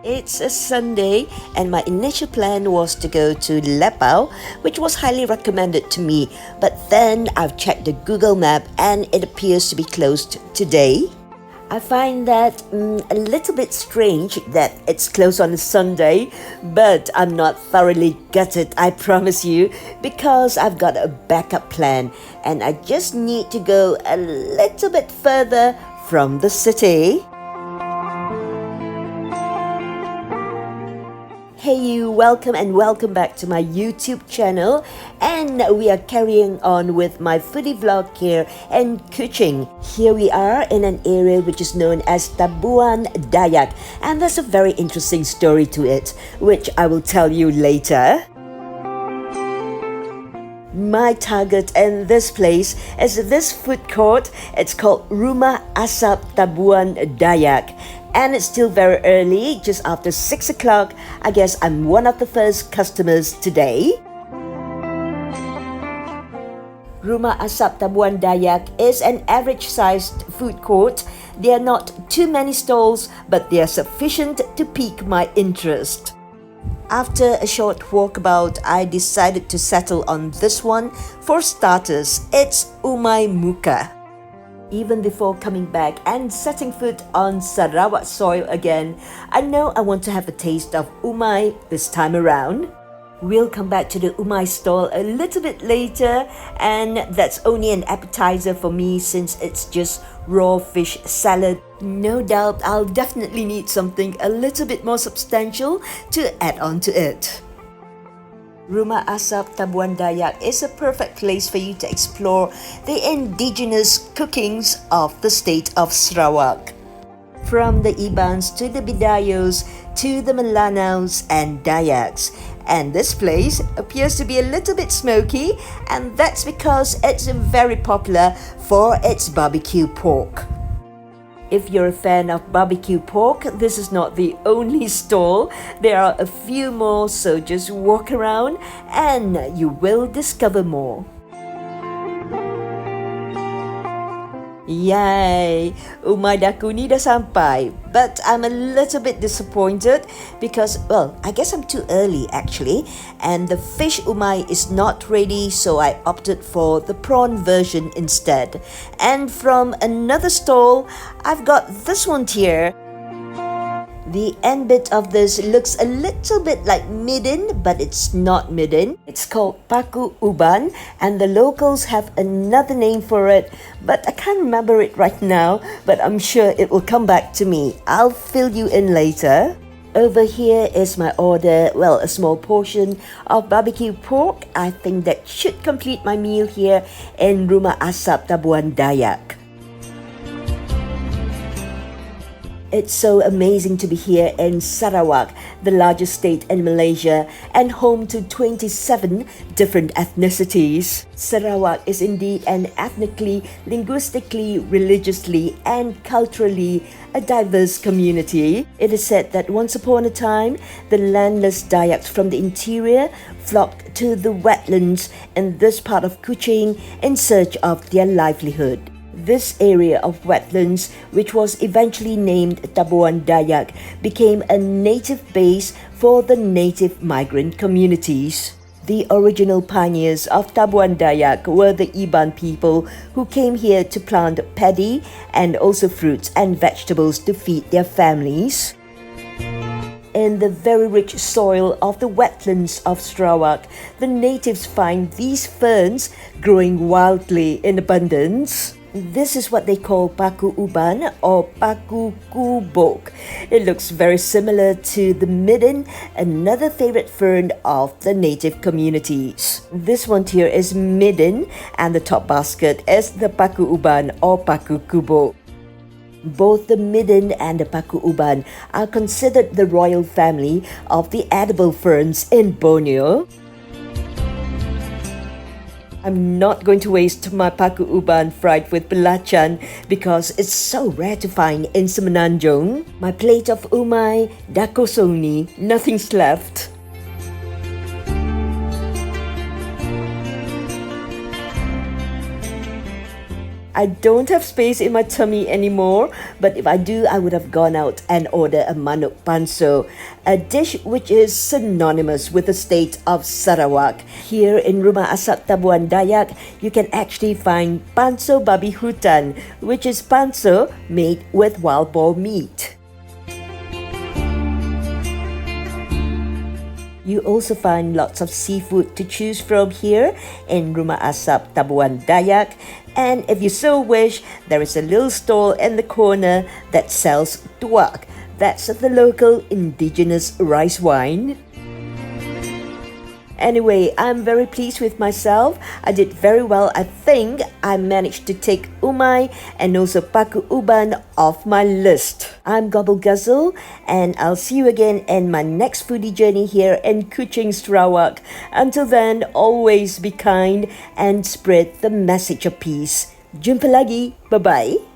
It's a Sunday, and my initial plan was to go to Lepau, which was highly recommended to me. But then I've checked the Google map and it appears to be closed today. I find that a little bit strange that it's closed on a Sunday, but I'm not thoroughly gutted, I promise you, because I've got a backup plan and I just need to go a little bit further from the city. Hey you, welcome back to my YouTube channel, and we are carrying on with my foodie vlog here in Kuching. Here we are in an area which is known as Tabuan Dayak, and there's a very interesting story to it, which I will tell you later. My target in this place is this food court. It's called RUMAH ASAP Tabuan Dayak. And it's still very early, just after 6 o'clock. I guess I'm one of the first customers today. RUMAH ASAP Tabuan Dayak is an average-sized food court. There are not too many stalls, but they are sufficient to pique my interest. After a short walkabout, I decided to settle on this one. For starters, it's umai muka. Even before coming back and setting foot on Sarawak soil again, I know I want to have a taste of umai this time around. We'll come back to the umai stall a little bit later, and that's only an appetizer for me since it's just raw fish salad. No doubt I'll definitely need something a little bit more substantial to add on to it. RUMAH ASAP Tabuan Dayak is a perfect place for you to explore the indigenous cookings of the state of Sarawak. From the Ibans to the Bidayos to the Melanaus and Dayaks. And this place appears to be a little bit smoky, and that's because it's very popular for its barbecue pork. If you're a fan of barbecue pork, this is not the only stall. There are a few more, so just walk around and you will discover more. Yay! Umai daku ni dah sampai. But I'm a little bit disappointed because, well, I guess I'm too early actually. And the fish umai is not ready, so I opted for the prawn version instead. And from another stall, I've got this one here. The end bit of this looks a little bit like midin, but it's not midin. It's called paku uban, and the locals have another name for it, but I can't remember it right now, but I'm sure it will come back to me. I'll fill you in later. Over here is my order, well, a small portion of barbecue pork. I think that should complete my meal here in RUMAH ASAP Tabuan Dayak. It's so amazing to be here in Sarawak, the largest state in Malaysia and home to 27 different ethnicities. Sarawak is indeed an ethnically, linguistically, religiously and culturally a diverse community. It is said that once upon a time, the landless Dayaks from the interior flocked to the wetlands in this part of Kuching in search of their livelihood. This area of wetlands, which was eventually named Tabuan Dayak, became a native base for the native migrant communities. The original pioneers of Tabuan Dayak were the Iban people who came here to plant paddy and also fruits and vegetables to feed their families. In the very rich soil of the wetlands of Sarawak, the natives find these ferns growing wildly in abundance. This is what they call paku uban or paku kubok. It looks very similar to the midden, another favorite fern of the native communities. This one here is midden, and the top basket is the paku uban or paku kubok. Both the midden and the paku uban are considered the royal family of the edible ferns in Borneo. I'm not going to waste my paku uban fried with belacan because it's so rare to find in Semenanjung. My plate of umai dah kosong ni, nothing's left. I don't have space in my tummy anymore, but if I do, I would have gone out and ordered a manuk panso, a dish which is synonymous with the state of Sarawak. Here in Rumah Asap Tabuan Dayak, you can actually find panso babi hutan, which is panso made with wild boar meat. You also find lots of seafood to choose from here in Rumah Asap Tabuan Dayak. And if you so wish, there is a little stall in the corner that sells tuak. That's the local indigenous rice wine. Anyway, I'm very pleased with myself. I did very well. I think I managed to take umai and also paku uban off my list. I'm Gobble Guzzle, and I'll see you again in my next foodie journey here in Kuching, Sarawak. Until then, always be kind and spread the message of peace. Jumpa lagi. Bye-bye.